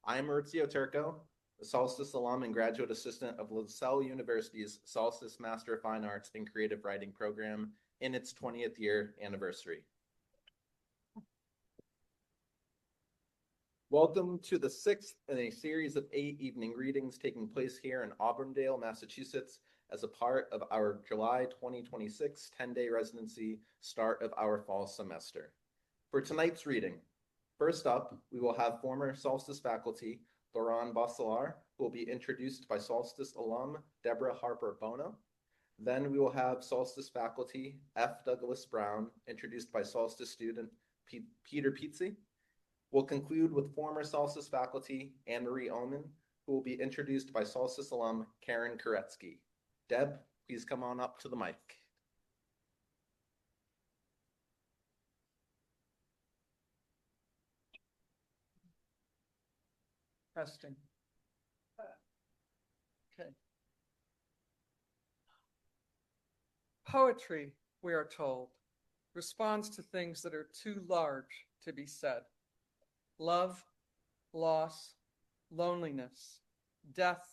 I am Maurizio Turco, a Solstice alum and graduate assistant of LaSalle University's Solstice Master of Fine Arts in Creative Writing program in its 20th year anniversary. Welcome to the 6th in a series of 8 evening readings taking place here in Auburndale, Massachusetts, as a part of our July 2026 10-day residency, start of our fall semester. For tonight's reading, first up, we will have former Solstice faculty Laure-Anne Bosselaar, who will be introduced by Solstice alum Deborah Harper Bono. Then we will have Solstice faculty F. Douglas Brown, introduced by Solstice student Peter Pizzi. We'll conclude with former Solstice faculty Anne-Marie Oomen, who will be introduced by Solstice alum Karen Koretsky. Deb, please come on up to the mic. Testing. Okay. Poetry, we are told, responds to things that are too large to be said. Love, loss, loneliness, death,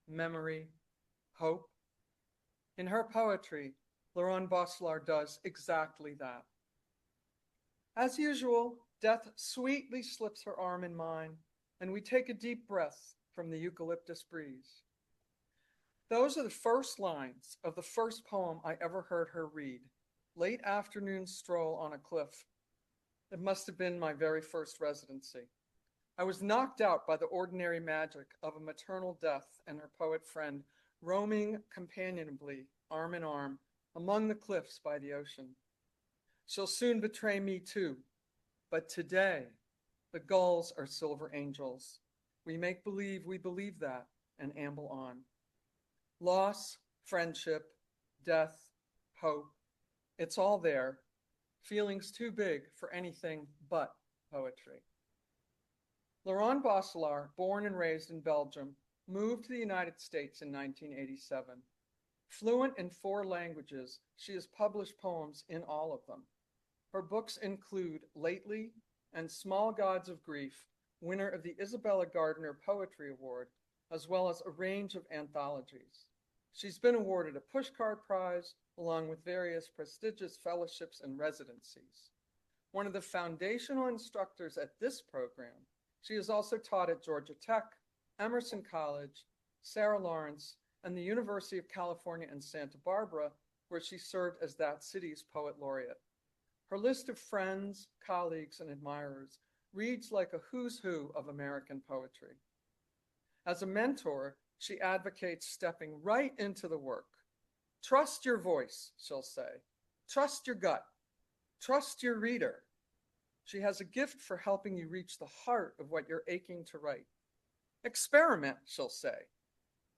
memory, hope. In her poetry, Laure-Anne Bosselaar does exactly that. As usual, death sweetly slips her arm in mine, and we take a deep breath from the eucalyptus breeze. Those are the first lines of the first poem I ever heard her read, Late Afternoon Stroll on a Cliff. It must have been my very first residency. I was knocked out by the ordinary magic of a maternal death and her poet friend roaming companionably, arm in arm, among the cliffs by the ocean. She'll soon betray me too, but today, the gulls are silver angels. We make believe we believe that and amble on. Loss, friendship, death, hope, it's all there. Feelings too big for anything but poetry. Laure-Anne Bosselaar, born and raised in Belgium, moved to the United States in 1987. Fluent in 4 languages, she has published poems in all of them. Her books include Lately and Small Gods of Grief, winner of the Isabella Gardner Poetry Award, as well as a range of anthologies. She's been awarded a Pushcart Prize, along with various prestigious fellowships and residencies. One of the foundational instructors at this program, she has also taught at Georgia Tech, Emerson College, Sarah Lawrence, and the University of California in Santa Barbara, where she served as that city's poet laureate. Her list of friends, colleagues, and admirers reads like a who's who of American poetry. As a mentor, she advocates stepping right into the work. Trust your voice, she'll say. Trust your gut. Trust your reader. She has a gift for helping you reach the heart of what you're aching to write. Experiment, she'll say.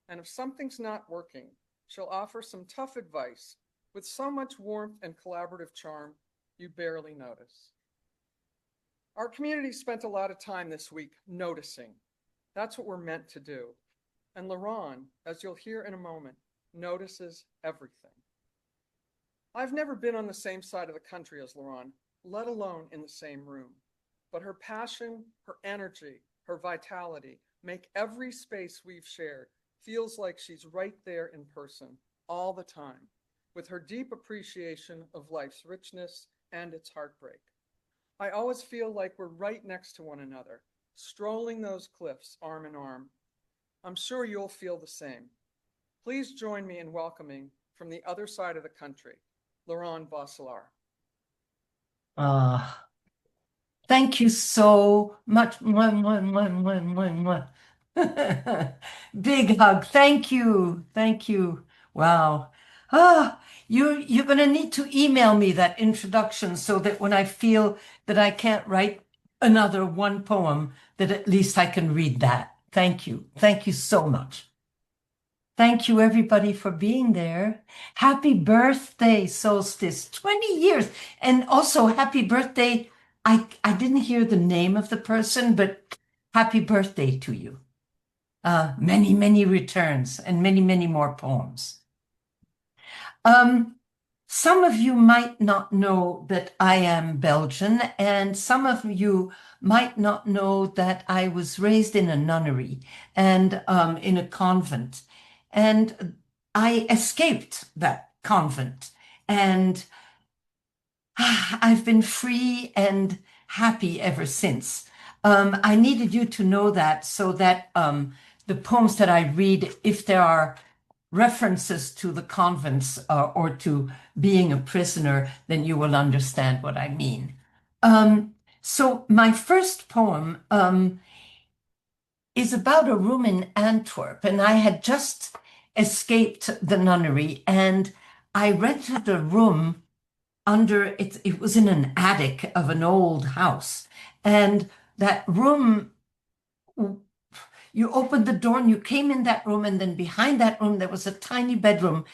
And if something's not working, she'll offer some tough advice with so much warmth and collaborative charm you barely notice. Our community spent a lot of time this week noticing. That's what we're meant to do. And Laure-Anne, as you'll hear in a moment, notices everything. I've never been on the same side of the country as Laure-Anne, let alone in the same room. But her passion, her energy, her vitality make every space we've shared feels like she's right there in person all the time, with her deep appreciation of life's richness and its heartbreak. I always feel like we're right next to one another, strolling those cliffs arm in arm. I'm sure you'll feel the same. Please join me in welcoming from the other side of the country, Laure-Anne Bosselaar. Thank you so much. Big hug. Thank you. Thank you. Wow. You're going to need to email me that introduction so that when I feel that I can't write another one poem, that at least I can read that. Thank you. Thank you so much. Thank you, everybody, for being there. Happy birthday, Solstice. 20 years. And also, happy birthday. I didn't hear the name of the person, but happy birthday to you. Many, many returns and many, many more poems. Some of you might not know that I am Belgian, and some of you might not know that I was raised in a nunnery and in a convent. And I escaped that convent, and I've been free and happy ever since. I needed you to know that so that the poems that I read, if there are references to the convents or to being a prisoner, then you will understand what I mean. So my first poem is about a room in Antwerp, and I had just escaped the nunnery, and I rented a room under it. It was in an attic of an old house, and that room, you opened the door and you came in that room, and then behind that room there was a tiny bedroom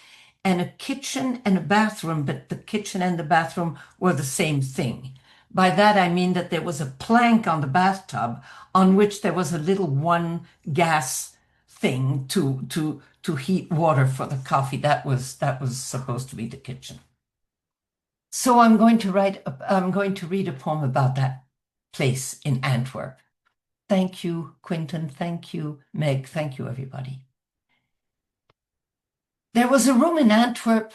and a kitchen and a bathroom, but the kitchen and the bathroom were the same thing. By that I mean that there was a plank on the bathtub on which there was a little one gas thing to heat water for the coffee. That was supposed to be the kitchen. So I'm going to read a poem about that place in Antwerp. Thank you, Quinton. Thank you, Meg. Thank you, everybody. There was a room in Antwerp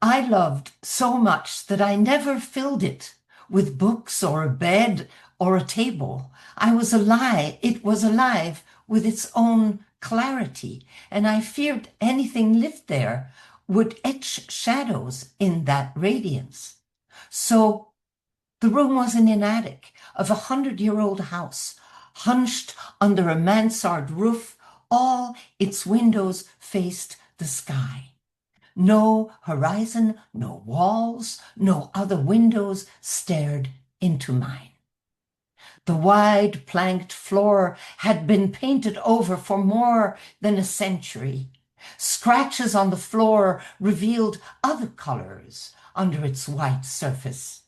I loved so much that I never filled it with books or a bed or a table. It was alive with its own clarity, and I feared anything lived there would etch shadows in that radiance. So the room was in an attic of 100-year-old house, hunched under a mansard roof. All its windows faced the sky. No horizon, no walls, no other windows stared into mine. The wide planked floor had been painted over for more than a century. Scratches on the floor revealed other colors under its white surface.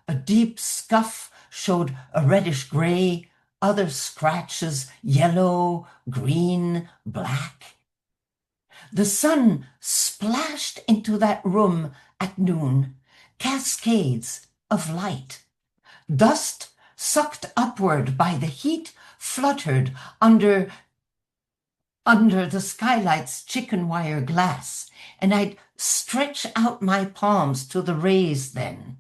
A deep scuff showed a reddish gray, other scratches yellow, green, black. The sun splashed into that room at noon, cascades of light. Dust sucked upward by the heat fluttered under the skylight's chicken wire glass, and I'd stretch out my palms to the rays then.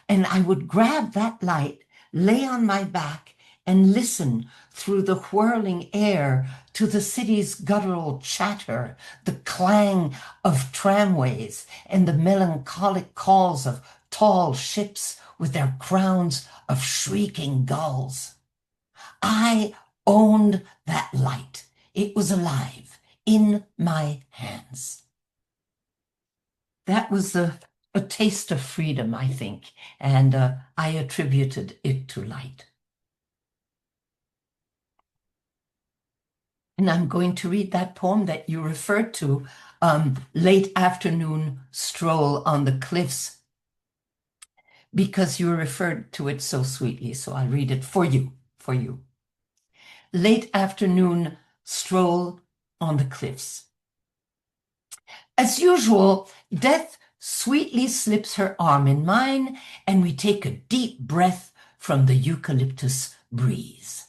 And I would grab that light, lay on my back, and listen through the whirling air to the city's guttural chatter, the clang of tramways, and the melancholic calls of tall ships with their crowns of shrieking gulls. I owned that light. It was alive in my hands. That was a taste of freedom, I think, and I attributed it to light. And I'm going to read that poem that you referred to, Late Afternoon Stroll on the Cliffs, because you referred to it so sweetly. So I'll read it for you. Late Afternoon Stroll on the Cliffs. As usual, Death sweetly slips her arm in mine, and we take a deep breath from the eucalyptus breeze.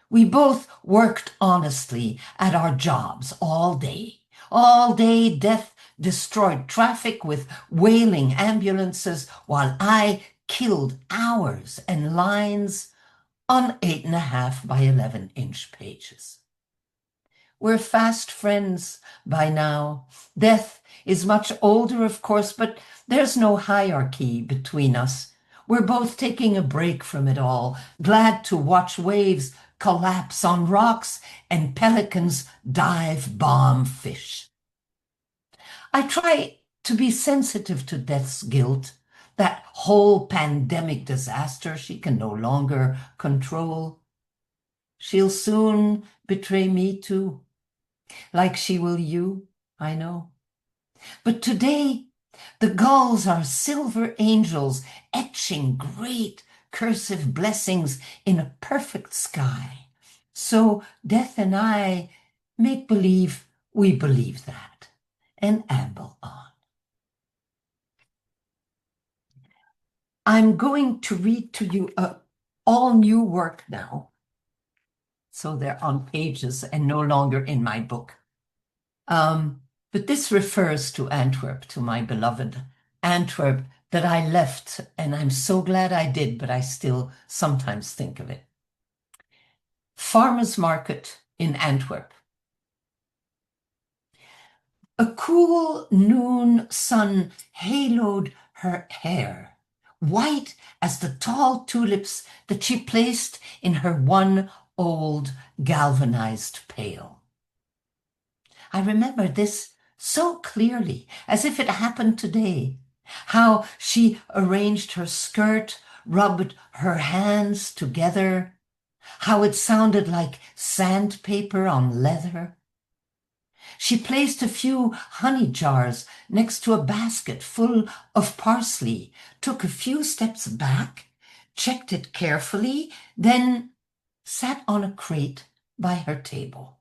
We both worked honestly at our jobs all day. All day, Death destroyed traffic with wailing ambulances, while I killed hours and lines on 8.5 by 11-inch pages. We're fast friends by now. Death is much older, of course, but there's no hierarchy between us. We're both taking a break from it all, glad to watch waves collapse on rocks and pelicans dive bomb fish. I try to be sensitive to Death's guilt, that whole pandemic disaster she can no longer control. She'll soon betray me too, like she will you, I know. But today, the gulls are silver angels etching great cursive blessings in a perfect sky. So Death and I make believe we believe that and amble on. I'm going to read to you a all new work now. So they're on pages and no longer in my book. But this refers to Antwerp, to my beloved Antwerp that I left, and I'm so glad I did, but I still sometimes think of it. Farmers Market in Antwerp. A cool noon sun haloed her hair, white as the tall tulips that she placed in her one old galvanized pail. I remember this so clearly, as if it happened today. How she arranged her skirt, rubbed her hands together, how it sounded like sandpaper on leather. She placed a few honey jars next to a basket full of parsley, took a few steps back, checked it carefully, then sat on a crate by her table.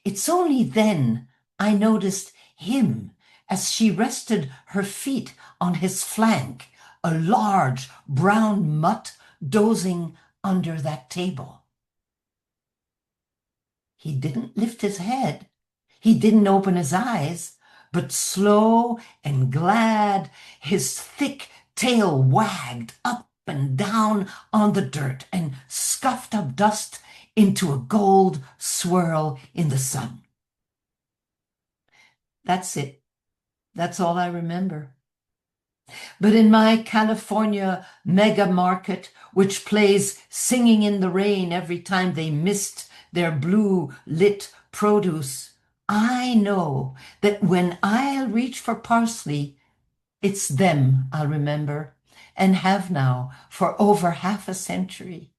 It's only then I noticed him as she rested her feet on his flank, a large brown mutt dozing under that table. He didn't lift his head. He didn't open his eyes, but slow and glad, his thick tail wagged up and down on the dirt and scuffed up dust into a gold swirl in the sun. That's it. That's all I remember. But in my California mega market, which plays Singing in the Rain every time they mist their blue lit produce, I know that when I'll reach for parsley, it's them I'll remember and have now for over half a century.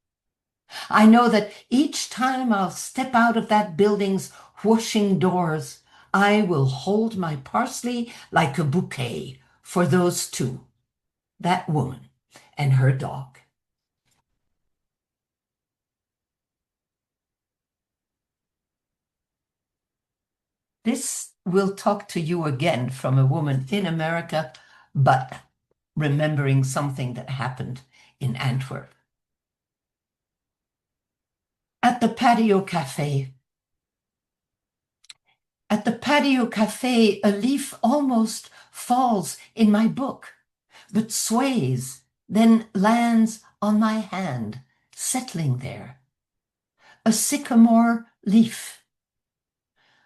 I know that each time I'll step out of that building's whooshing doors, I will hold my parsley like a bouquet for those two, that woman and her dog. This will talk to you again from a woman in America, but remembering something that happened in Antwerp. At the patio cafe. At the patio cafe, a leaf almost falls in my book, but sways, then lands on my hand, settling there. A sycamore leaf.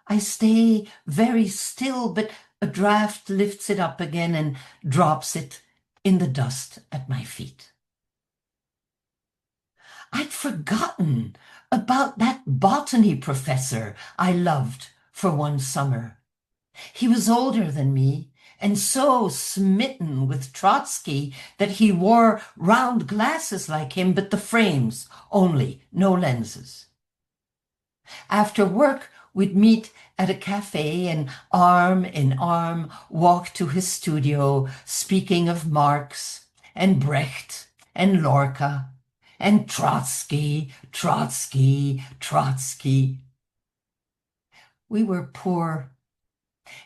I stay very still, but a draft lifts it up again and drops it in the dust at my feet. I'd forgotten about that botany professor I loved for one summer. He was older than me and so smitten with Trotsky that he wore round glasses like him, but the frames only, no lenses. After work, we'd meet at a cafe and arm in arm walk to his studio, speaking of Marx and Brecht and Lorca and Trotsky, Trotsky, Trotsky. We were poor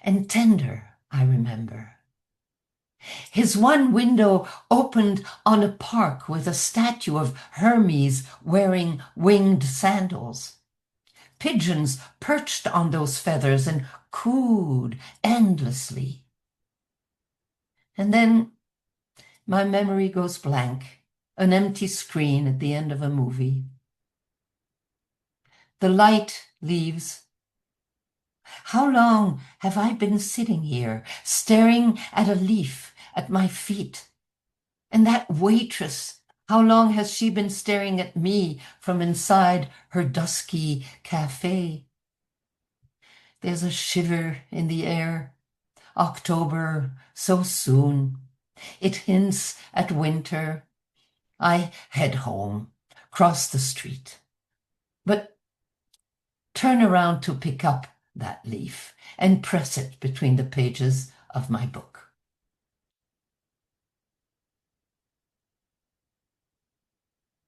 and tender, I remember. His one window opened on a park with a statue of Hermes wearing winged sandals. Pigeons perched on those feathers and cooed endlessly. And then my memory goes blank, an empty screen at the end of a movie. The light leaves. How long have I been sitting here, staring at a leaf at my feet? And that waitress, how long has she been staring at me from inside her dusky cafe? There's a shiver in the air. October, so soon. It hints at winter. I head home, cross the street, but turn around to pick up that leaf and press it between the pages of my book.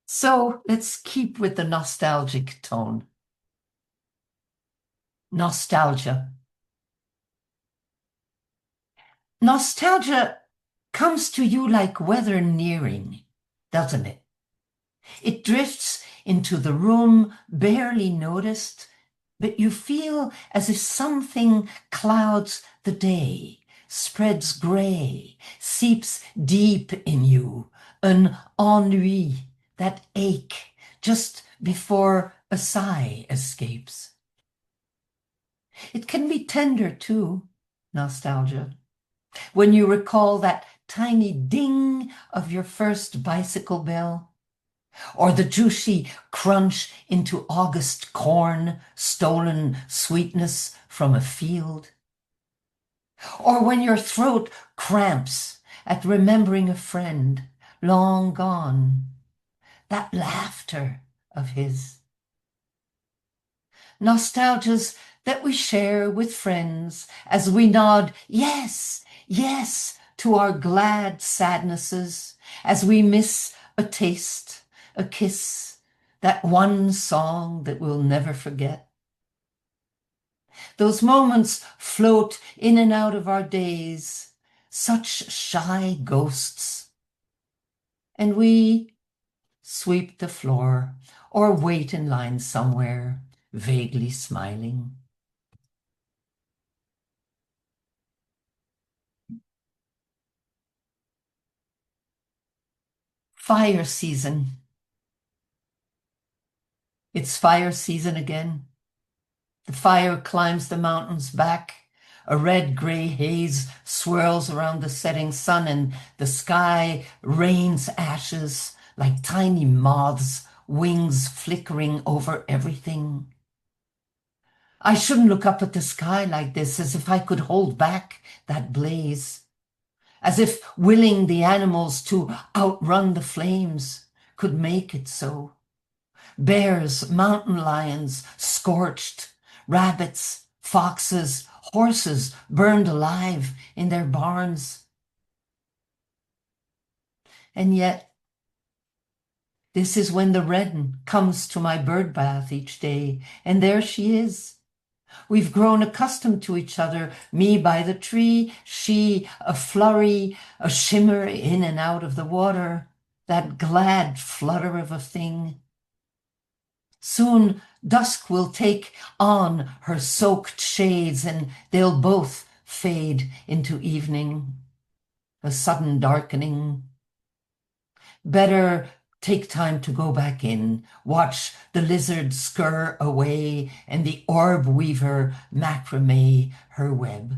So let's keep with the nostalgic tone. Nostalgia. Nostalgia comes to you like weather nearing, doesn't it? It drifts into the room, barely noticed, but you feel as if something clouds the day, spreads gray, seeps deep in you, an ennui, that ache, just before a sigh escapes. It can be tender too, nostalgia, when you recall that tiny ding of your first bicycle bell, or the juicy crunch into August corn, stolen sweetness from a field, or when your throat cramps at remembering a friend long gone, that laughter of his. Nostalgias that we share with friends as we nod yes, yes to our glad sadnesses, as we miss a taste, a kiss, that one song that we'll never forget. Those moments float in and out of our days, such shy ghosts. And we sweep the floor or wait in line somewhere, vaguely smiling. Fire season. It's fire season again. The fire climbs the mountains back. A red-gray haze swirls around the setting sun, and the sky rains ashes like tiny moths, wings flickering over everything. I shouldn't look up at the sky like this, as if I could hold back that blaze, as if willing the animals to outrun the flames could make it so. Bears, mountain lions, scorched, rabbits, foxes, horses burned alive in their barns. And yet, this is when the wren comes to my bird bath each day, and there she is. We've grown accustomed to each other, me by the tree, she a flurry, a shimmer in and out of the water, that glad flutter of a thing. Soon dusk will take on her soaked shades, and they'll both fade into evening, a sudden darkening. Better take time to go back in, watch the lizard scurr away, and the orb weaver macrame her web.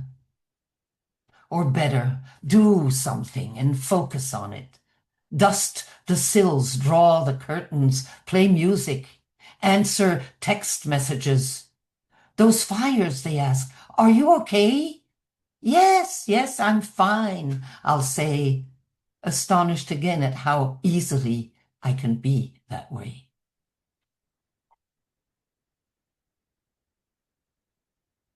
Or better, do something and focus on it. Dust the sills, draw the curtains, play music, answer text messages. Those fires, they ask, are you okay? Yes, yes, I'm fine, I'll say, astonished again at how easily I can be that way.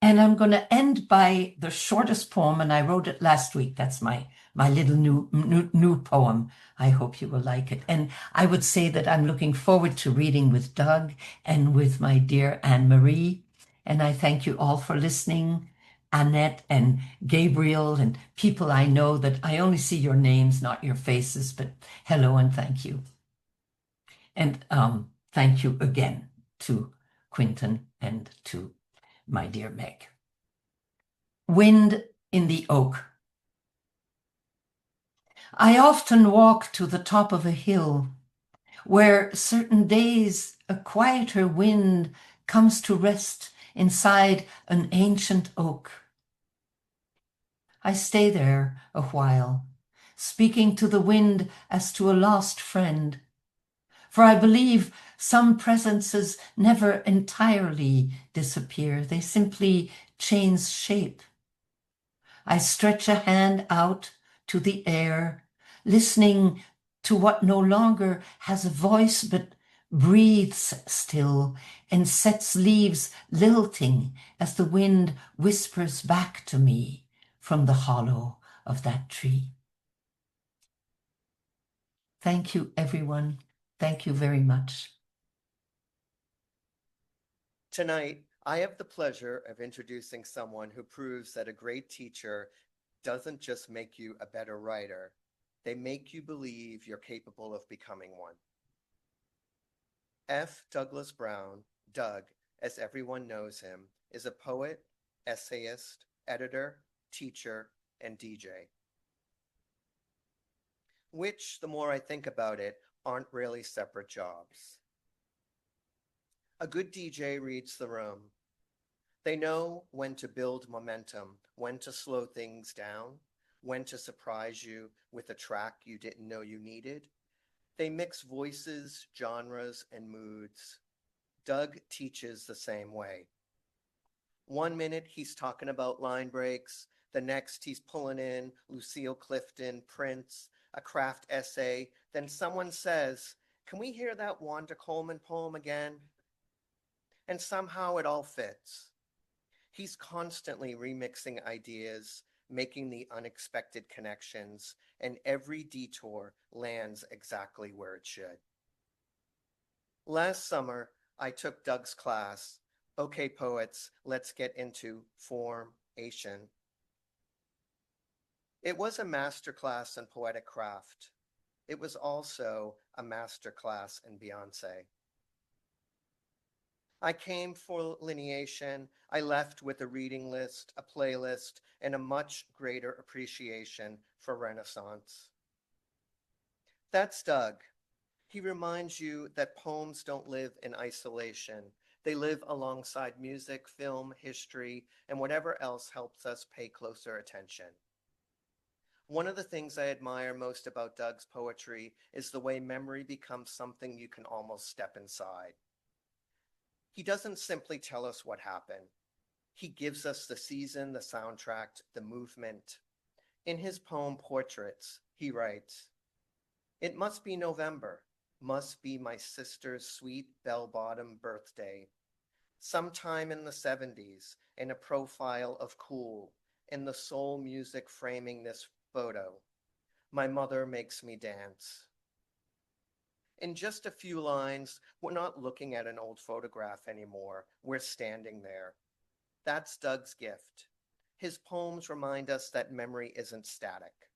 And I'm going to end by the shortest poem, and I wrote it last week. That's my little new poem. I hope you will like it. And I would say that I'm looking forward to reading with Doug and with my dear Anne-Marie. And I thank you all for listening. Annette and Gabriel and people I know that I only see your names, not your faces, but hello and thank you. And thank you again to Quinton and to my dear Meg. Wind in the oak. I often walk to the top of a hill where certain days a quieter wind comes to rest inside an ancient oak. I stay there a while, speaking to the wind as to a lost friend, for I believe some presences never entirely disappear. They simply change shape. I stretch a hand out to the air, listening to what no longer has a voice but breathes still and sets leaves lilting as the wind whispers back to me from the hollow of that tree. Thank you, everyone. Thank you very much. Tonight, I have the pleasure of introducing someone who proves that a great teacher doesn't just make you a better writer, they make you believe you're capable of becoming one. F. Douglas Brown, Doug, as everyone knows him, is a poet, essayist, editor, teacher, and DJ. Which, the more I think about it, aren't really separate jobs. A good DJ reads the room. They know when to build momentum, when to slow things down, when to surprise you with a track you didn't know you needed. They mix voices, genres, and moods. Doug teaches the same way. 1 minute he's talking about line breaks, the next he's pulling in Lucille Clifton, Prince, a craft essay. Then someone says, "Can we hear that Wanda Coleman poem again?" And somehow it all fits. He's constantly remixing ideas, making the unexpected connections, and every detour lands exactly where it should. Last summer, I took Doug's class, Okay Poets, Let's Get Into Formation. It was a masterclass in poetic craft. It was also a masterclass in Beyonce. I came for lineation. I left with a reading list, a playlist, and a much greater appreciation for Renaissance. That's Doug. He reminds you that poems don't live in isolation. They live alongside music, film, history, and whatever else helps us pay closer attention. One of the things I admire most about Doug's poetry is the way memory becomes something you can almost step inside. He doesn't simply tell us what happened. He gives us the season, the soundtrack, the movement. In his poem Portraits, he writes, "It must be November, must be my sister's sweet bell-bottom birthday. Sometime in the 70s, in a profile of cool, in the soul music framing this photo. My mother makes me dance." In just a few lines, we're not looking at an old photograph anymore. We're standing there. That's Doug's gift. His poems remind us that memory isn't static.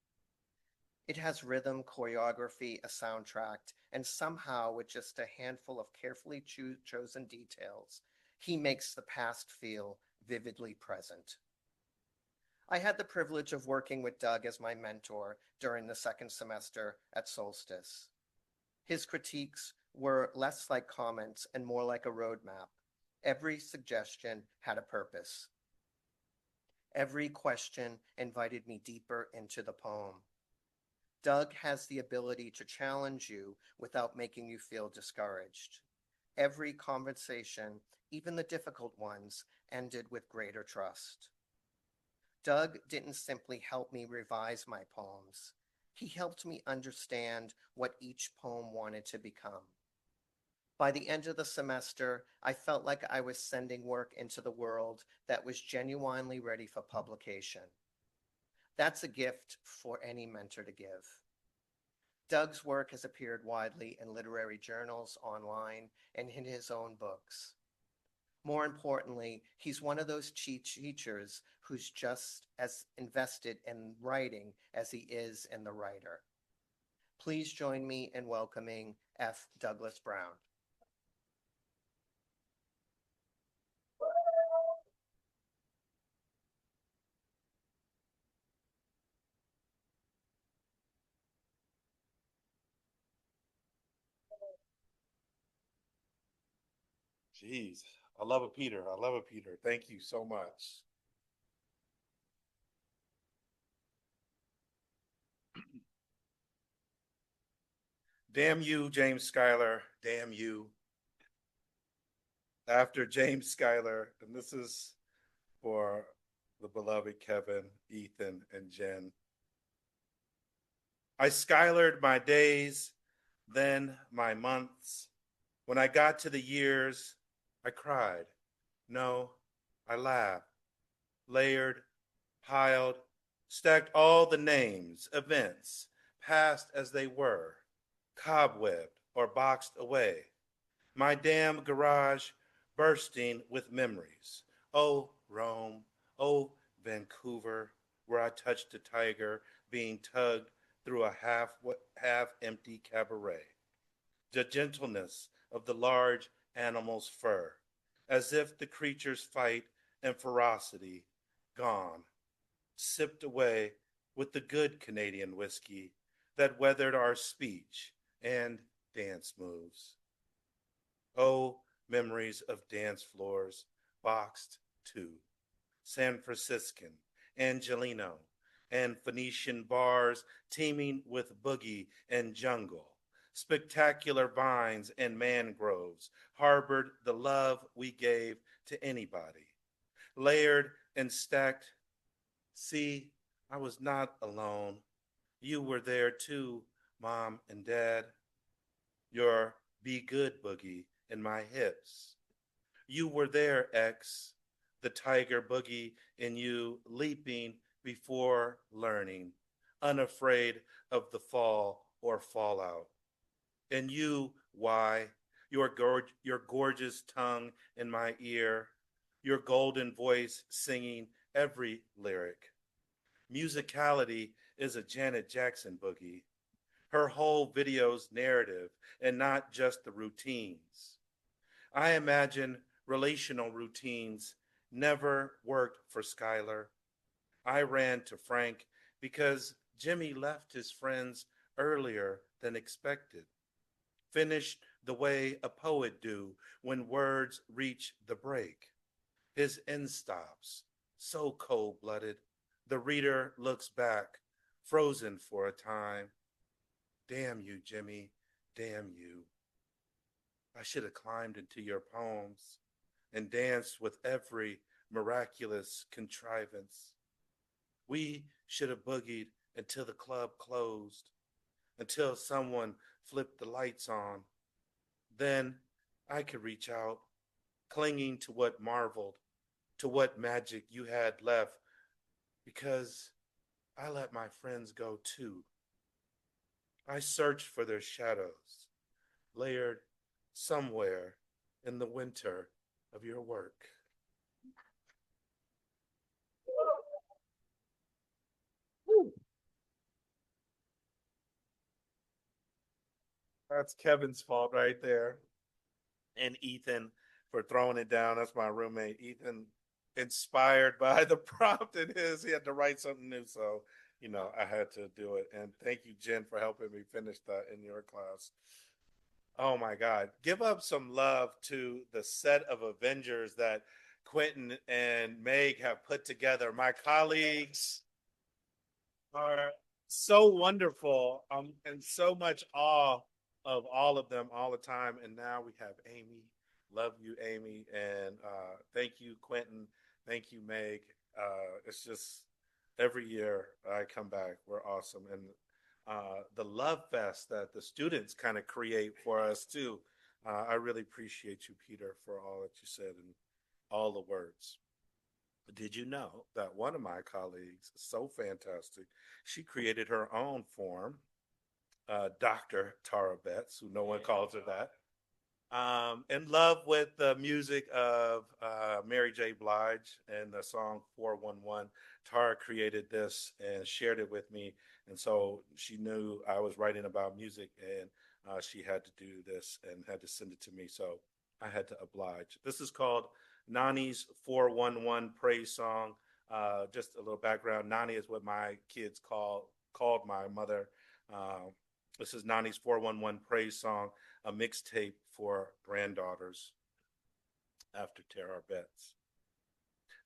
It has rhythm, choreography, a soundtrack, and somehow, with just a handful of carefully chosen details, he makes the past feel vividly present. I had the privilege of working with Doug as my mentor during the second semester at Solstice. His critiques were less like comments and more like a roadmap. Every suggestion had a purpose. Every question invited me deeper into the poem. Doug has the ability to challenge you without making you feel discouraged. Every conversation, even the difficult ones, ended with greater trust. Doug didn't simply help me revise my poems. He helped me understand what each poem wanted to become. By the end of the semester, I felt like I was sending work into the world that was genuinely ready for publication. That's a gift for any mentor to give. Doug's work has appeared widely in literary journals, online, and in his own books. More importantly, he's one of those teachers who's just as invested in writing as he is in the writer. Please join me in welcoming F. Douglas Brown. Jeez, I love it, Peter. I love it, Peter. Thank you so much. Damn you, James Schuyler. Damn you. After James Schuyler, and this is for the beloved Kevin, Ethan, and Jen. I Skylared my days, then my months. When I got to the years, I cried. No, I laughed, layered, piled, stacked all the names, events, past as they were, cobwebbed or boxed away. My damn garage bursting with memories. Oh, Rome. Oh, Vancouver. where I touched a tiger being tugged through a half empty cabaret. The gentleness of the large animal's fur, as if the creature's fight and ferocity gone, sipped away with the good Canadian whiskey that weathered our speech and dance moves. Oh, memories of dance floors, boxed too, San Franciscan, Angelino, and Phoenician bars teeming with boogie and jungle. Spectacular vines and mangroves harbored the love we gave to anybody. Layered and stacked. See, I was not alone. You were there too, Mom and Dad. Your Be Good boogie in my hips. You were there, X, the tiger boogie in you leaping before learning, unafraid of the fall or fallout. And you, Y, your gorgeous tongue in my ear, your golden voice singing every lyric. Musicality is a Janet Jackson boogie. Her whole video's narrative and not just the routines. I imagine relational routines never worked for Skylar. I ran to Frank because Jimmy left his friends earlier than expected. Finished the way a poet do when words reach the break. His end stops, so cold-blooded, the reader looks back, frozen for a time. Damn you, Jimmy, damn you. I should have climbed into your poems and danced with every miraculous contrivance. We should have boogied until the club closed, until someone flipped the lights on. Then I could reach out, clinging to what marveled, to what magic you had left, because I let my friends go too. I searched for their shadows, layered somewhere in the winter of your work. That's Kevin's fault right there. And Ethan for throwing it down. That's my roommate. Ethan, inspired by the prompt in his, he had to write something new. So, I had to do it. And thank you, Jen, for helping me finish that in your class. Oh my God. Give up some love to the set of Avengers that Quentin and Meg have put together. My colleagues are so wonderful. And so much awe of all of them all the time. And now we have Amy. Love you, Amy. And thank you, Quentin. Thank you, Meg. It's just every year I come back, we're awesome. And the love fest that the students kind of create for us too. I really appreciate you, Peter, for all that you said and all the words. Did you know that one of my colleagues, so fantastic, she created her own form, Dr. Tara Betts, who no one calls her that, in love with the music of Mary J. Blige and the song 411. Tara created this and shared it with me. And so she knew I was writing about music and she had to do this and had to send it to me. So I had to oblige. This is called Nani's 411 praise song. Just a little background. Nani is what my kids called my mother. This is Nani's 411 praise song, a mixtape for granddaughters after Tara Betts.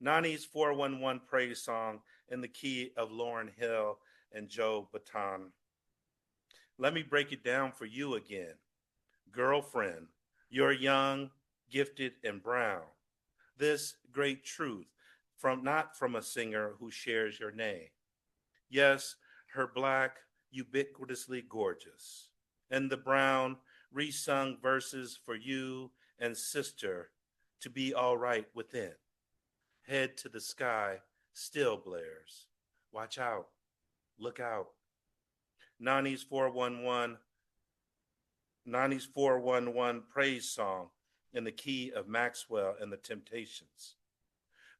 Nani's 411 praise song in the key of Lauryn Hill and Joe Bataan. Let me break it down for you again. Girlfriend, you're young, gifted, and brown. This great truth not from a singer who shares your name. Yes, her black, ubiquitously gorgeous. And the brown, resung verses for you and sister to be all right within. Head to the sky still blares. Watch out, look out. Nani's 411 praise song in the key of Maxwell and the Temptations.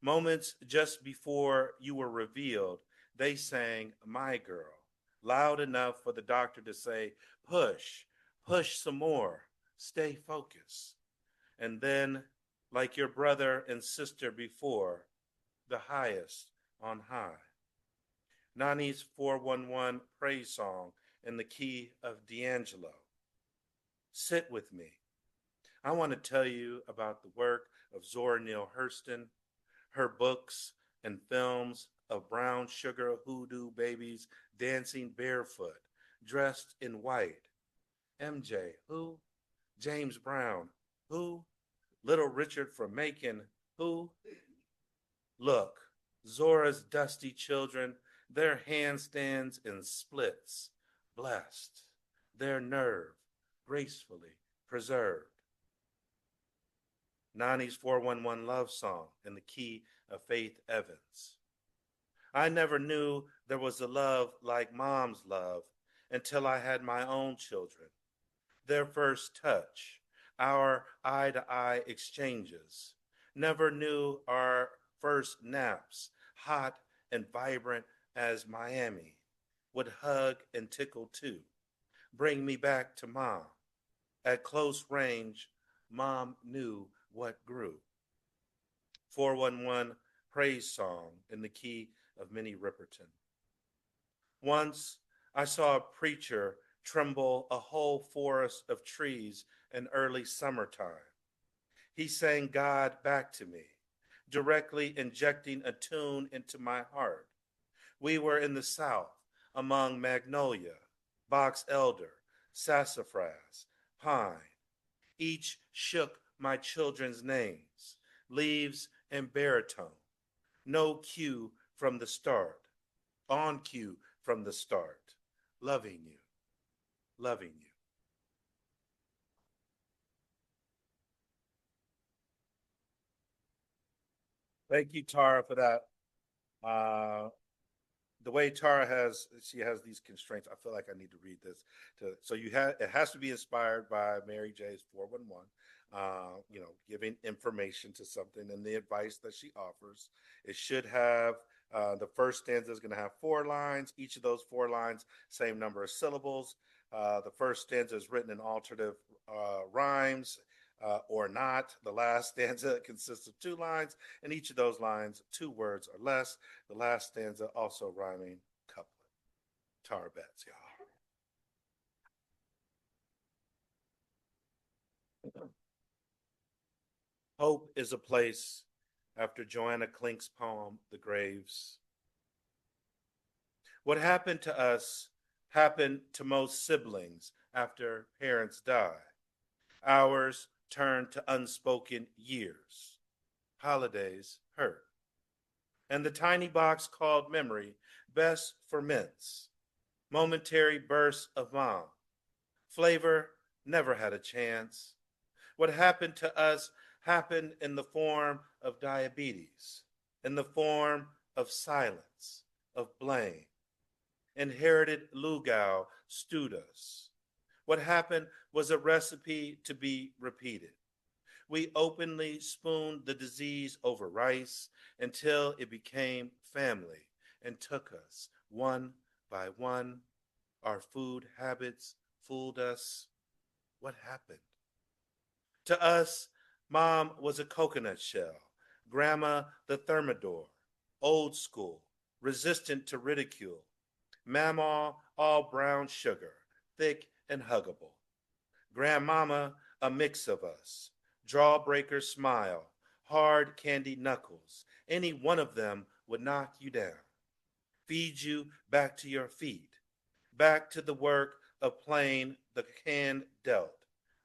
Moments just before you were revealed, they sang My Girl, loud enough for the doctor to say, push, push some more, stay focused. And then, like your brother and sister before, the highest on high. Nani's 411 praise song in the key of D'Angelo. Sit with me. I want to tell you about the work of Zora Neale Hurston, her books and films of brown sugar hoodoo babies dancing barefoot, dressed in white. MJ, who? James Brown, who? Little Richard from Macon, who? Look, Zora's dusty children, their handstands and splits, blessed, their nerve gracefully preserved. Nani's 411 love song in the key of Faith Evans. I never knew there was a love like mom's love until I had my own children. Their first touch, our eye-to-eye exchanges. Never knew our first naps, hot and vibrant as Miami, would hug and tickle too. Bring me back to mom. At close range, mom knew what grew. 411 praise song in the key of Minnie Riperton. Once I saw a preacher tremble a whole forest of trees in early summertime. He sang God back to me, directly injecting a tune into my heart. We were in the South among magnolia, box elder, sassafras, pine. Each shook my children's names, leaves and baritone. No cue from the start, on cue from the start, loving you, loving you. Thank you, Tara, for that. The way Tara she has these constraints. I feel like I need to read this. So it has to be inspired by Mary J's 411. Giving information to something and the advice that she offers. It should have the first stanza is going to have 4 lines. Each of those 4 lines, same number of syllables. The first stanza is written in alternative rhymes. Or not. The last stanza consists of 2 lines, and each of those lines, 2 words or less. The last stanza also rhyming couplet. Tara Betts, y'all. Hope is a place after Joanna Klink's poem, The Graves. What happened to us happened to most siblings after parents die. Ours turned to unspoken years. Holidays hurt. And the tiny box called memory best ferments. Momentary bursts of mom. Flavor never had a chance. What happened to us happened in the form of diabetes, in the form of silence, of blame. Inherited Lugau stewed us. What happened was a recipe to be repeated. We openly spooned the disease over rice until it became family and took us one by one. Our food habits fooled us. What happened? To us, mom was a coconut shell, grandma the thermidor, old school, resistant to ridicule. Mamaw all brown sugar, thick and huggable. Grandmama, a mix of us. Jawbreaker smile, hard candy knuckles. Any one of them would knock you down. Feed you back to your feet. Back to the work of playing the hand dealt.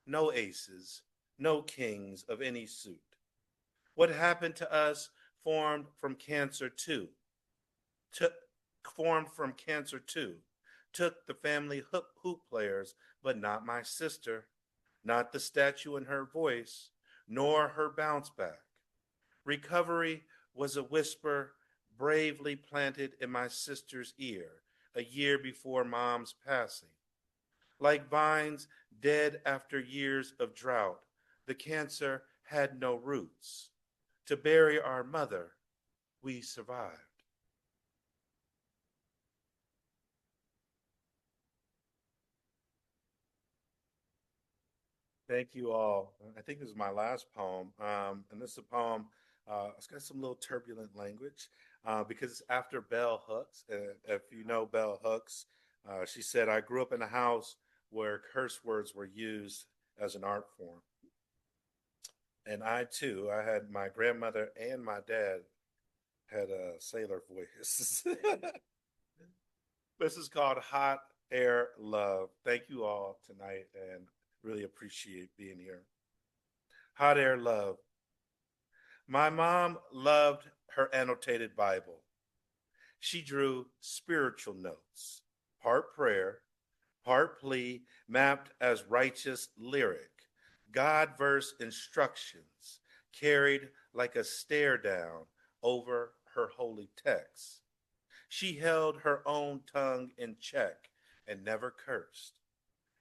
No aces, no kings of any suit. What happened to us formed from cancer too. Took the family hoop players, but not my sister, not the statue in her voice, nor her bounce back. Recovery was a whisper bravely planted in my sister's ear a year before mom's passing. Like vines dead after years of drought, the cancer had no roots. To bury our mother, we survived. Thank you all. I think this is my last poem. And this is a poem, it's got some little turbulent language because it's after Bell Hooks. If you know Bell Hooks, she said, I grew up in a house where curse words were used as an art form. And I too, I had my grandmother and my dad had a sailor voice. This is called Hot Air Love. Thank you all tonight and really appreciate being here. Hot Air Love. My mom loved her annotated Bible. She drew spiritual notes, part prayer, part plea, mapped as righteous lyric, God verse instructions, carried like a stare down over her holy text. She held her own tongue in check and never cursed,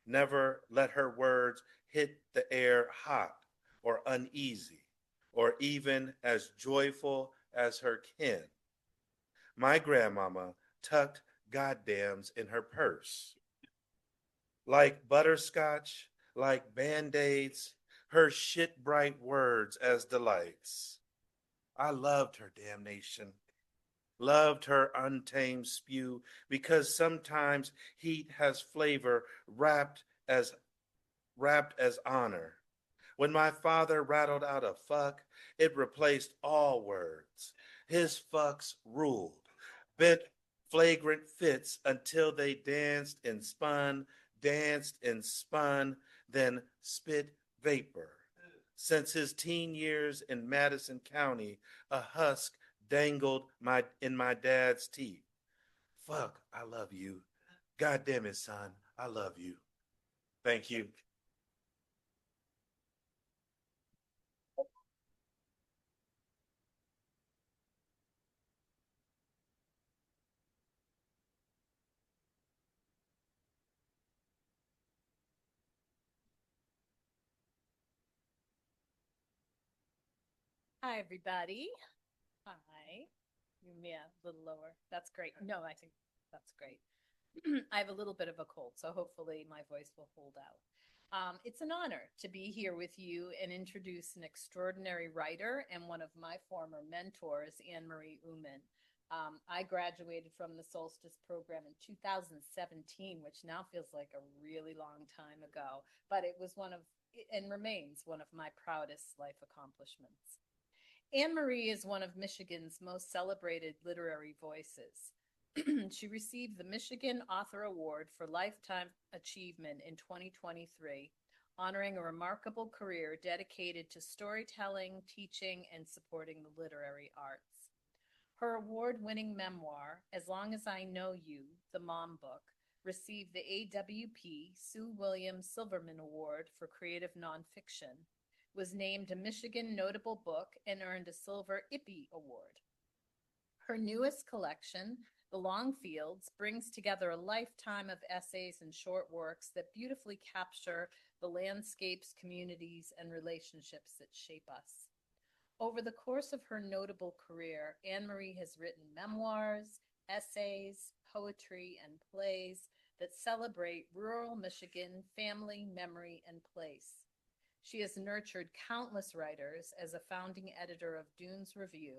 never let her words hit the air hot or uneasy, or even as joyful as her kin. My grandmama tucked goddams in her purse. Like butterscotch, like band-aids, her shit bright words as delights. I loved her damnation, loved her untamed spew, because sometimes heat has flavor wrapped as honor. When my father rattled out a fuck, it replaced all words. His fucks ruled, bent flagrant fits until they danced and spun, then spit vapor. Since his teen years in Madison County, a husk dangled in my dad's teeth. Fuck, I love you. God damn it, son, I love you. Thank you. Hi, everybody. Hi. Yeah, a little lower. That's great. No, I think that's great. I have a little bit of a cold, so hopefully my voice will hold out. It's an honor to be here with you and introduce an extraordinary writer and one of my former mentors, Anne-Marie Oomen. I graduated from the Solstice program in 2017, which now feels like a really long time ago, but it was and remains one of my proudest life accomplishments. Anne Marie is one of Michigan's most celebrated literary voices. She received the Michigan Author Award for Lifetime Achievement in 2023, honoring a remarkable career dedicated to storytelling, teaching, and supporting the literary arts. Her award winning memoir, As Long as I Know You, The Mom Book, received the AWP Sue Williams Silverman Award for Creative Nonfiction, was named a Michigan Notable Book, and earned a Silver IPPY Award. Her newest collection, The Long Fields, brings together a lifetime of essays and short works that beautifully capture the landscapes, communities, and relationships that shape us. Over the course of her notable career, Anne Marie has written memoirs, essays, poetry, and plays that celebrate rural Michigan family, memory, and place. She has nurtured countless writers as a founding editor of Dunes Review,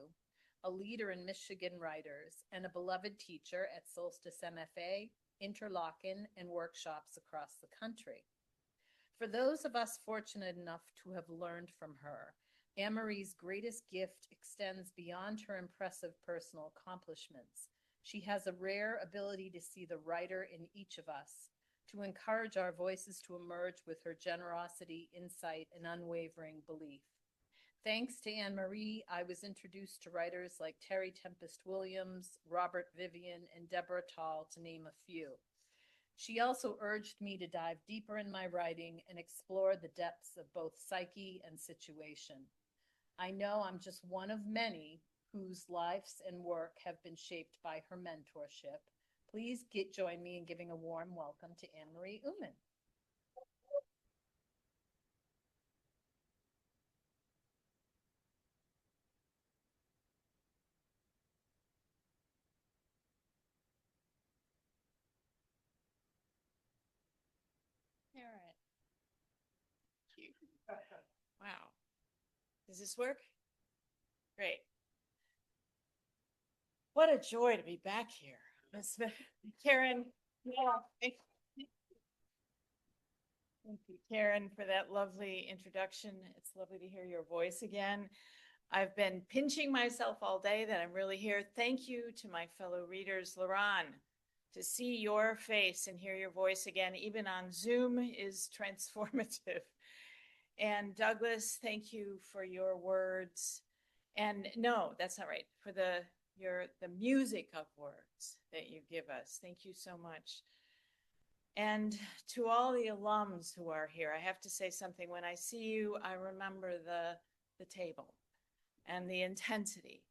a leader in Michigan writers, and a beloved teacher at Solstice MFA, Interlochen, and workshops across the country. For those of us fortunate enough to have learned from her, Anne-Marie's greatest gift extends beyond her impressive personal accomplishments. She has a rare ability to see the writer in each of us, to encourage our voices to emerge with her generosity, insight, and unwavering belief. Thanks to Anne Marie, I was introduced to writers like Terry Tempest Williams, Robert Vivian, and Deborah Tall, to name a few. She also urged me to dive deeper in my writing and explore the depths of both psyche and situation. I know I'm just one of many whose lives and work have been shaped by her mentorship. Please join me in giving a warm welcome to Anne-Marie Oomen. All right. Wow. Does this work? Great. What a joy to be back here. Miss Karen. Yeah. Thank you, Karen, for that lovely introduction. It's lovely to hear your voice again. I've been pinching myself all day that I'm really here. Thank you to my fellow readers. Laure-Anne, to see your face and hear your voice again, even on Zoom, is transformative. And Douglas, thank you for your words. And no, that's not right. For the music of words that you give us. Thank you so much. And to all the alums who are here, I have to say something. When I see you, I remember the table and the intensity.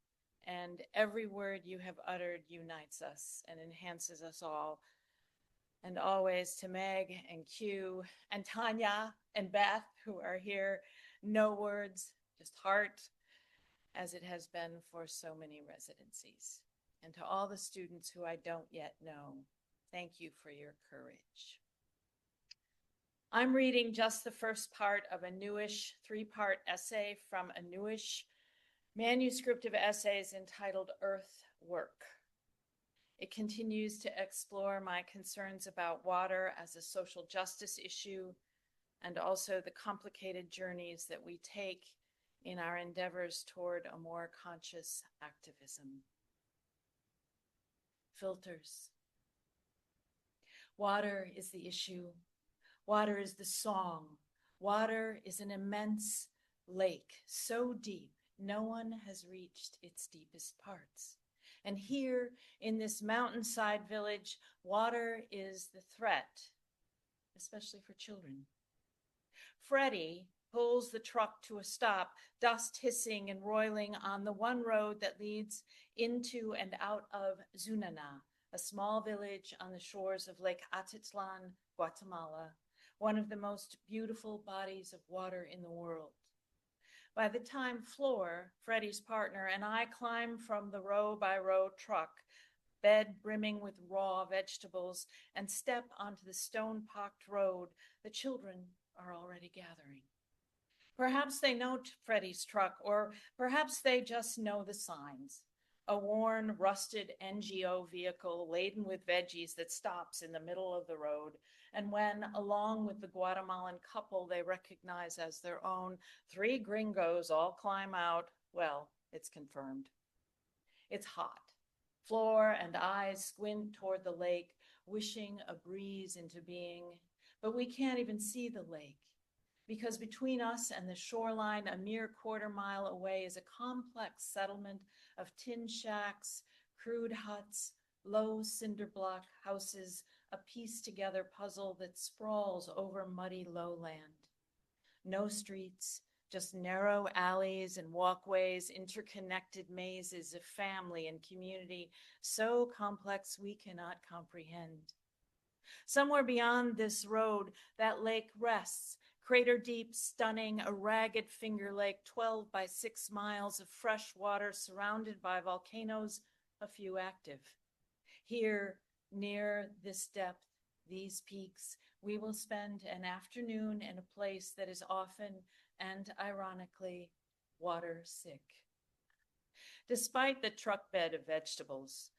And every word you have uttered unites us and enhances us all. And always to Meg and Q and Tanya and Beth, who are here, no words, just heart, as it has been for so many residencies. And to all the students who I don't yet know, thank you for your courage. I'm reading just the first part of a newish 3-part essay from a newish manuscript of essays entitled Earth Work. It continues to explore my concerns about water as a social justice issue and also the complicated journeys that we take in our endeavors toward a more conscious activism. Filters. Water is the issue. Water is the song. Water is an immense lake, so deep no one has reached its deepest parts. And here in this mountainside village, water is the threat, especially for children. Freddie pulls the truck to a stop, dust hissing and roiling on the one road that leads into and out of Zunana, a small village on the shores of Lake Atitlan, Guatemala, one of the most beautiful bodies of water in the world. By the time Flor, Freddie's partner, and I climb from the row-by-row truck, bed brimming with raw vegetables, and step onto the stone-pocked road, the children are already gathering. Perhaps they know Freddie's truck, or perhaps they just know the signs. A worn, rusted NGO vehicle laden with veggies that stops in the middle of the road, and when, along with the Guatemalan couple they recognize as their own, 3 gringos all climb out, well, it's confirmed. It's hot. Flor and I squint toward the lake, wishing a breeze into being, but we can't even see the lake, because between us and the shoreline, a mere quarter-mile away, is a complex settlement of tin shacks, crude huts, low cinder block houses, a pieced-together puzzle that sprawls over muddy lowland. No streets, just narrow alleys and walkways, interconnected mazes of family and community, so complex we cannot comprehend. Somewhere beyond this road, that lake rests, crater deep, stunning, a ragged finger lake, 12 by 6 miles of fresh water surrounded by volcanoes, a few active. Here, near this depth, these peaks, we will spend an afternoon in a place that is often and ironically water sick. Despite the truck bed of vegetables,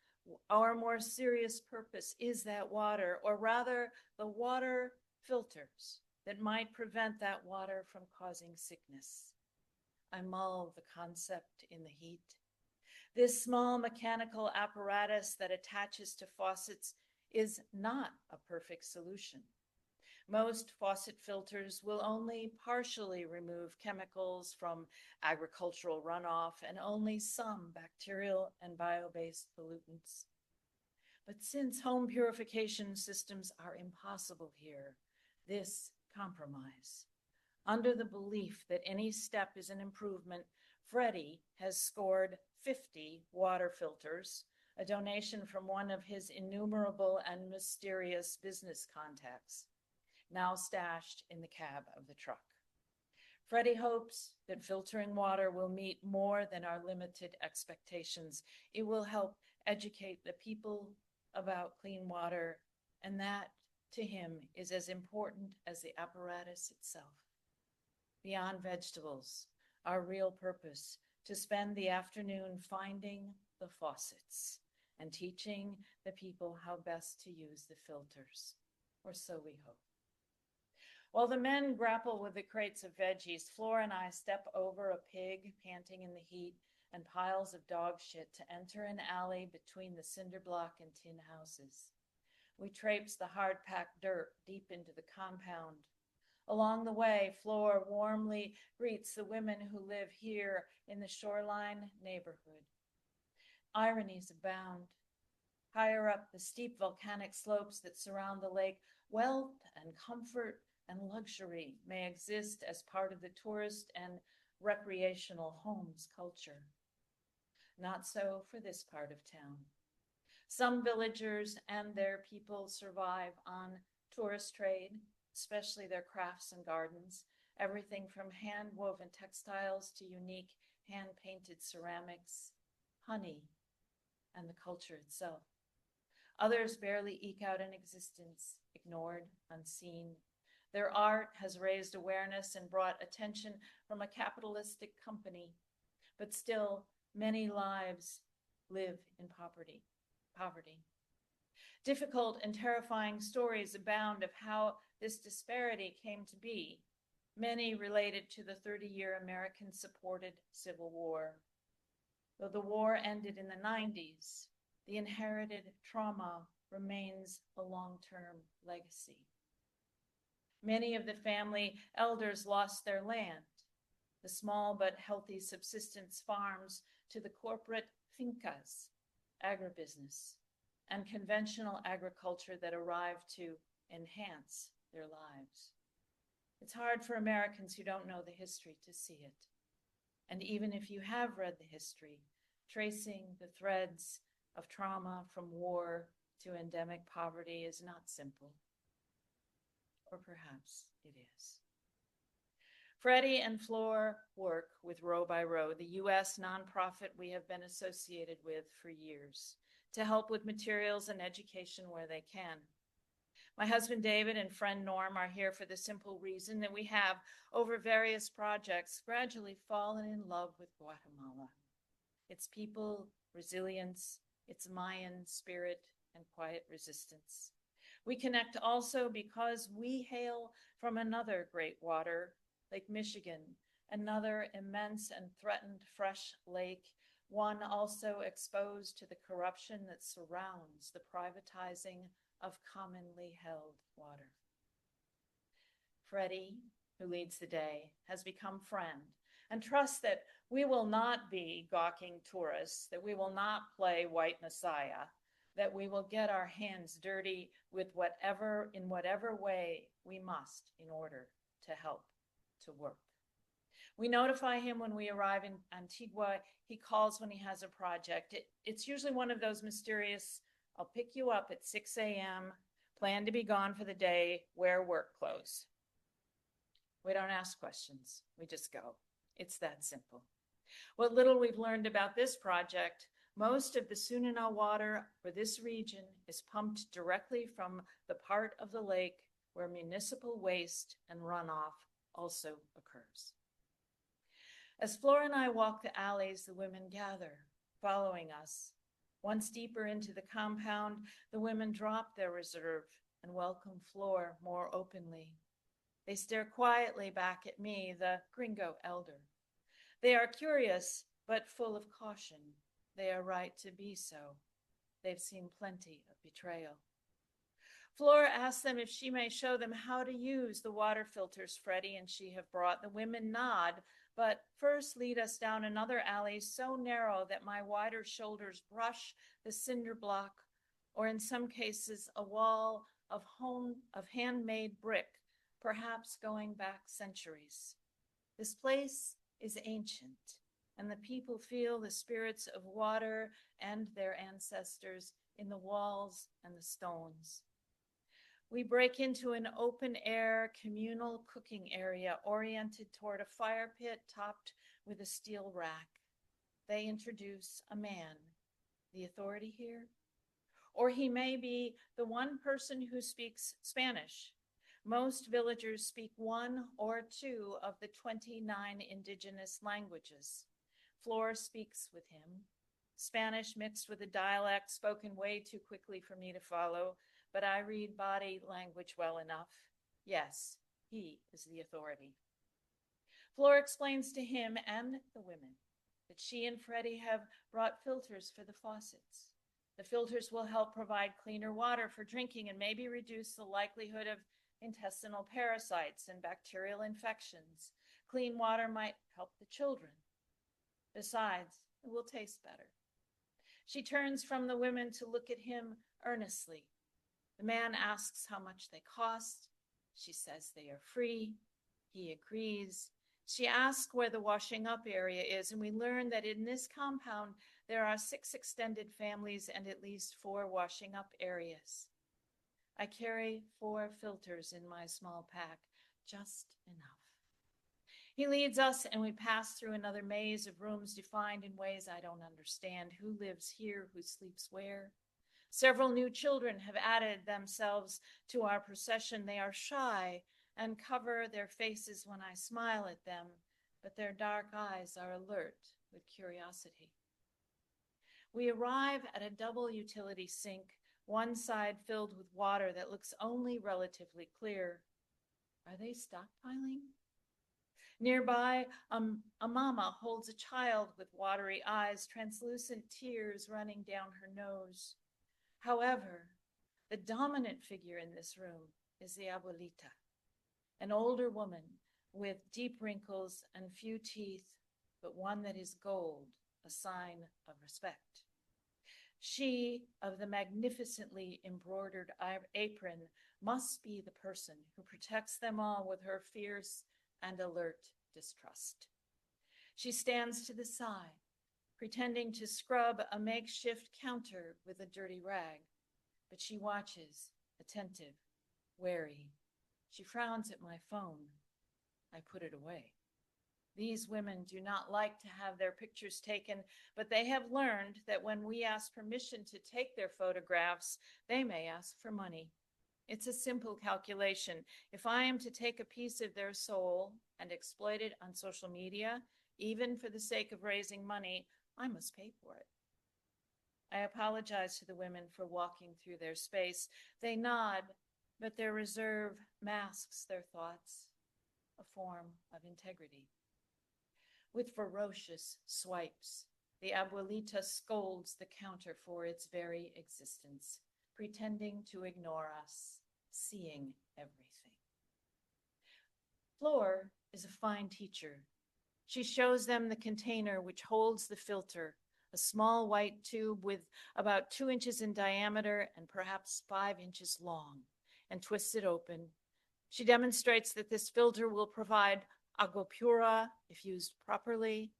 our more serious purpose is that water, or rather the water filters that might prevent that water from causing sickness. I mull the concept in the heat. This small mechanical apparatus that attaches to faucets is not a perfect solution. Most faucet filters will only partially remove chemicals from agricultural runoff and only some bacterial and bio-based pollutants. But since home purification systems are impossible here, this compromise, under the belief that any step is an improvement, Freddie has scored 50 water filters, a donation from one of his innumerable and mysterious business contacts, now stashed in the cab of the truck. Freddie hopes that filtering water will meet more than our limited expectations. It will help educate the people about clean water, and that, to him, is as important as the apparatus itself. beyond vegetables, our real purpose, to spend the afternoon finding the faucets and teaching the people how best to use the filters, or so we hope. While the men grapple with the crates of veggies, Flora and I step over a pig panting in the heat and piles of dog shit to enter an alley between the cinder block and tin houses. We traipse the hard-packed dirt deep into the compound. Along the way, Flora warmly greets the women who live here in the shoreline neighborhood. Ironies abound. Higher up the steep volcanic slopes that surround the lake, wealth and comfort and luxury may exist as part of the tourist and recreational homes culture. Not so for this part of town. Some villagers and their people survive on tourist trade, especially their crafts and gardens, everything from hand-woven textiles to unique hand-painted ceramics, honey, and the culture itself. Others barely eke out an existence, ignored, unseen. Their art has raised awareness and brought attention from a capitalistic company, but still many lives live in poverty. Difficult and terrifying stories abound of how this disparity came to be, many related to the 30-year American-supported Civil War. Though the war ended in the 90s, the inherited trauma remains a long-term legacy. Many of the family elders lost their land, the small but healthy subsistence farms to the corporate fincas, agribusiness, and conventional agriculture that arrived to enhance their lives. It's hard for Americans who don't know the history to see it. And even if you have read the history, tracing the threads of trauma from war to endemic poverty is not simple. Or perhaps it is. Freddie and Flor work with Row by Row, the U.S. nonprofit we have been associated with for years, to help with materials and education where they can. My husband David and friend Norm are here for the simple reason that we have, over various projects, gradually fallen in love with Guatemala. Its people, resilience, its Mayan spirit, and quiet resistance. We connect also because we hail from another great water, Lake Michigan, another immense and threatened fresh lake, one also exposed to the corruption that surrounds the privatizing of commonly held water. Freddie, who leads the day, has become friend and trusts that we will not be gawking tourists, that we will not play white messiah, that we will get our hands dirty with in whatever way we must in order to help to work. We notify him when we arrive in Antigua. He calls when he has a project. It's usually one of those mysterious, I'll pick you up at 6 a.m., plan to be gone for the day, wear work clothes. We don't ask questions, we just go. It's that simple. What little we've learned about this project, most of the Sunana water for this region is pumped directly from the part of the lake where municipal waste and runoff also occurs. As Flora and I walk the alleys, the women gather, following us. Once deeper into the compound, the women drop their reserve and welcome Flora more openly. They stare quietly back at me, the gringo elder. They are curious, but full of caution. They are right to be so. They've seen plenty of betrayal. Flora asks them if she may show them how to use the water filters Freddie and she have brought. The women nod, but first lead us down another alley so narrow that my wider shoulders brush the cinder block, or in some cases, a wall of handmade brick, perhaps going back centuries. This place is ancient, and the people feel the spirits of water and their ancestors in the walls and the stones. We break into an open-air communal cooking area oriented toward a fire pit topped with a steel rack. They introduce a man, the authority here, or he may be the one person who speaks Spanish. Most villagers speak one or two of the 29 indigenous languages. Flor speaks with him, Spanish mixed with a dialect spoken way too quickly for me to follow, but I read body language well enough. Yes, he is the authority. Flor explains to him and the women that she and Freddie have brought filters for the faucets. The filters will help provide cleaner water for drinking and maybe reduce the likelihood of intestinal parasites and bacterial infections. Clean water might help the children. Besides, it will taste better. She turns from the women to look at him earnestly. The man asks how much they cost. She says they are free. He agrees. She asks where the washing up area is, and we learn that in this compound there are 6 extended families and at least 4 washing up areas. I carry 4 filters in my small pack, just enough. He leads us, and we pass through another maze of rooms defined in ways I don't understand. Who lives here? Who sleeps where? Several new children have added themselves to our procession. They are shy and cover their faces when I smile at them, but their dark eyes are alert with curiosity. We arrive at a double utility sink, one side filled with water that looks only relatively clear. Are they stockpiling? Nearby, a mama holds a child with watery eyes, translucent tears running down her nose. However, the dominant figure in this room is the abuelita, an older woman with deep wrinkles and few teeth, but one that is gold, a sign of respect. She, of the magnificently embroidered apron, must be the person who protects them all with her fierce and alert distrust. She stands to the side, pretending to scrub a makeshift counter with a dirty rag, but she watches, attentive, wary. She frowns at my phone. I put it away. These women do not like to have their pictures taken, but they have learned that when we ask permission to take their photographs, they may ask for money. It's a simple calculation. If I am to take a piece of their soul and exploit it on social media, even for the sake of raising money, I must pay for it. I apologize to the women for walking through their space. They nod, but their reserve masks their thoughts, a form of integrity. With ferocious swipes, the abuelita scolds the counter for its very existence, pretending to ignore us, seeing everything. Flor is a fine teacher. She shows them the container which holds the filter, a small white tube with about 2 inches in diameter and perhaps 5 inches long, and twists it open. She demonstrates that this filter will provide agua pura if used properly.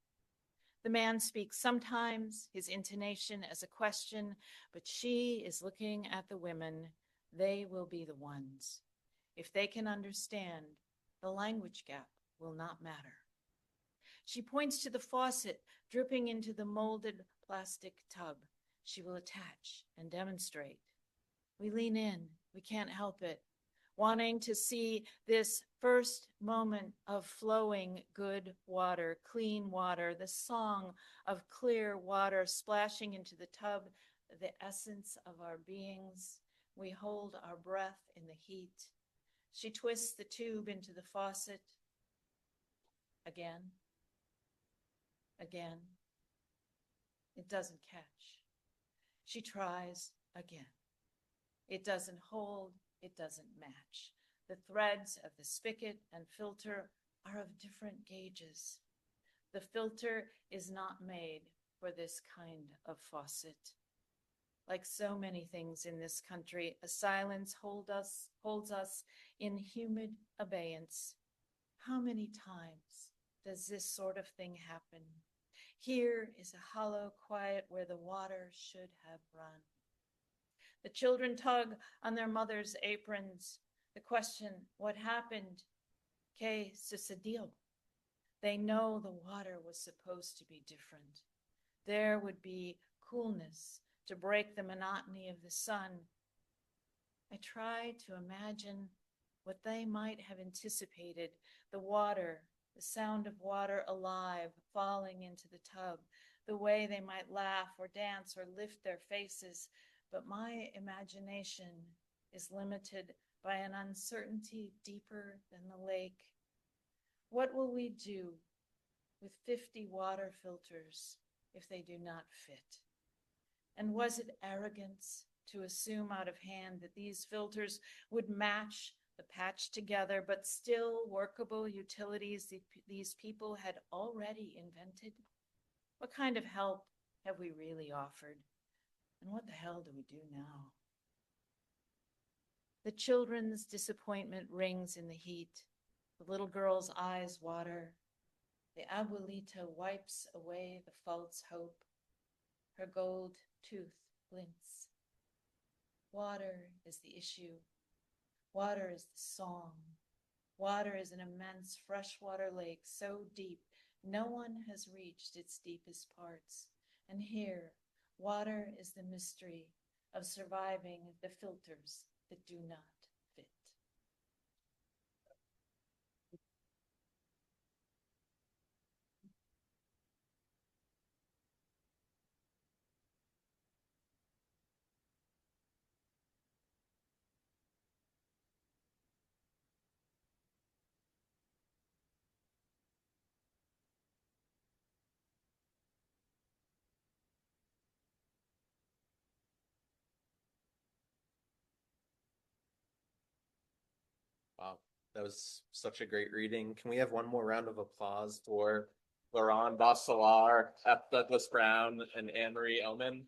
The man speaks sometimes, his intonation as a question, but she is looking at the women. They will be the ones. If they can understand, the language gap will not matter. She points to the faucet dripping into the molded plastic tub. She will attach and demonstrate. We lean in. We can't help it, wanting to see this first moment of flowing good water, clean water, the song of clear water splashing into the tub, the essence of our beings. We hold our breath in the heat. She twists the tube into the faucet. Again. Again. It doesn't catch. She tries again. It doesn't hold. It doesn't match. The threads of the spigot and filter are of different gauges. The filter is not made for this kind of faucet. Like so many things in this country, a silence holds us in humid abeyance. How many times does this sort of thing happen? Here is a hollow quiet where the water should have run. The children tug on their mother's aprons. The question, what happened? ¿Qué sucedió? They know the water was supposed to be different. There would be coolness to break the monotony of the sun. I try to imagine what they might have anticipated, the water, the sound of water alive falling into the tub, the way they might laugh or dance or lift their faces. But my imagination is limited by an uncertainty deeper than the lake. What will we do with 50 water filters if they do not fit? And was it arrogance to assume out of hand that these filters would match the patched together but still workable utilities these people had already invented? What kind of help have we really offered? And what the hell do we do now? The children's disappointment rings in the heat. The little girl's eyes water. The abuelita wipes away the false hope. Her gold tooth glints. Water is the issue. Water is the song. Water is an immense freshwater lake so deep no one has reached its deepest parts. And here, water is the mystery of surviving the filters that do not fit. Wow, that was such a great reading. Can we have one more round of applause for Laure-Anne Bosselaar, F. Douglas Brown, and Anne-Marie Oomen?